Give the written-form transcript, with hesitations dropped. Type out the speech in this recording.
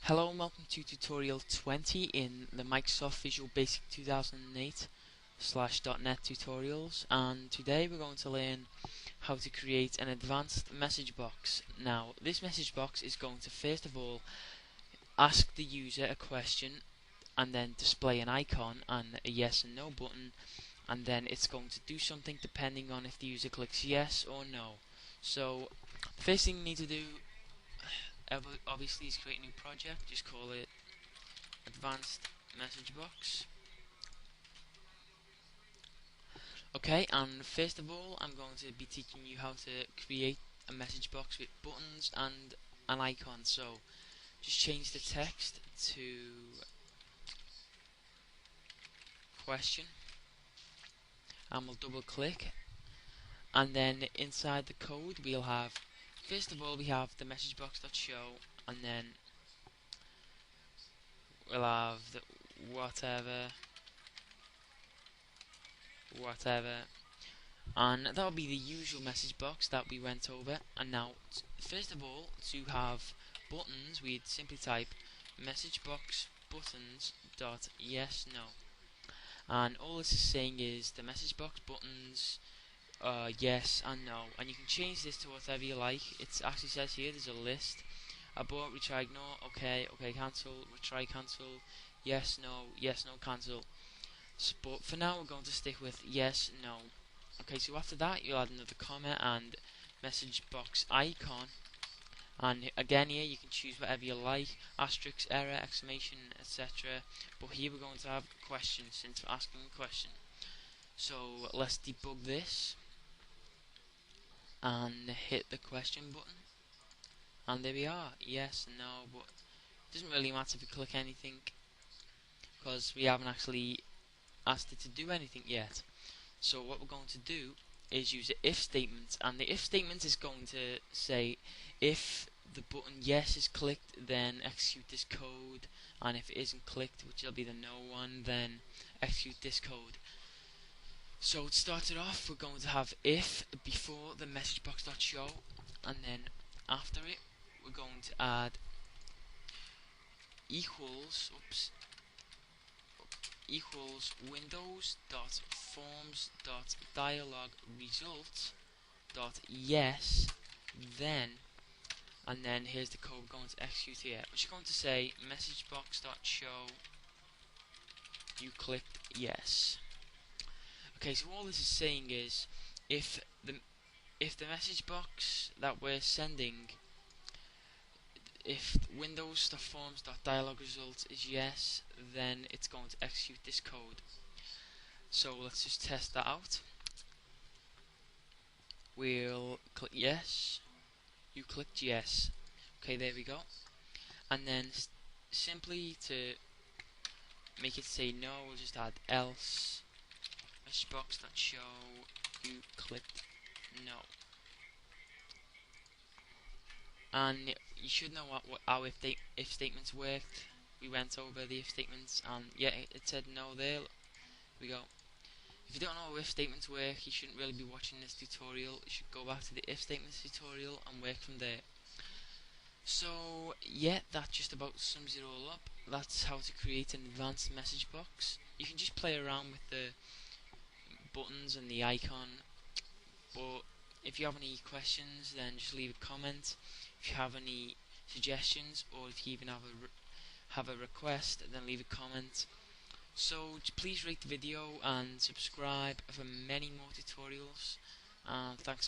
Hello and welcome to tutorial 20 in the Microsoft Visual Basic 2008 /.NET tutorials, and today we're going to learn how to create an advanced message box. Now this message box is going to first of all ask the user a question and then display an icon and a yes and no button, and then it's going to do something depending on if the user clicks yes or no. So the first thing you need to do obviously is create a new project. Just call it advanced message box. Okay, and first of all I'm going to be teaching you how to create a message box with buttons and an icon. So just change the text to question and we'll double click, and then inside the code we'll have, first of all we have the message box.show, and then we'll have the whatever, and that'll be the usual message box that we went over. And now first of all, to have buttons we'd simply type message box buttons dot yes no, and all this is saying is the message box buttons yes and no, and you can change this to whatever you like. It actually says here there's a list: abort, retry, ignore, okay, cancel, retry, cancel, yes no, cancel. But for now we're going to stick with yes no. Okay, so after that you'll add another comma and message box icon, and again here you can choose whatever you like: asterisk, error, exclamation, etc. But here we're going to have a question since we're asking a question. So let's debug this and hit the question button, and there we are, yes, no. But it doesn't really matter if we click anything because we haven't actually asked it to do anything yet. So what we're going to do is use the if statement, and the if statement is going to say if the button yes is clicked then execute this code, and if it isn't clicked, which will be the no one, then execute this code. So to start it off, we're going to have if before the message box.show, and then after it we're going to add equals windows.forms.dialog.result.yes then, and then here's the code we're going to execute here, which is going to say message box.show you clicked yes. Okay, so all this is saying is if the message box that we're sending, if windows.forms.dialogResult is yes, then it's going to execute this code. So let's just test that out. We'll click yes, you clicked yes. Okay, there we go. And then simply to make it say no, we'll just add else message box.show you clicked no. And you should know how if statements worked. We went over the if statements, and yeah, it said no there. Here we go. If you don't know how if statements work, you shouldn't really be watching this tutorial. You should go back to the if statements tutorial and work from there. So yeah, that just about sums it all up. That's how to create an advanced message box. You can just play around with the buttons and the icon, but if you have any questions then just leave a comment. If you have any suggestions, or if you even have a request, then leave a comment. So please rate the video and subscribe for many more tutorials. Thanks.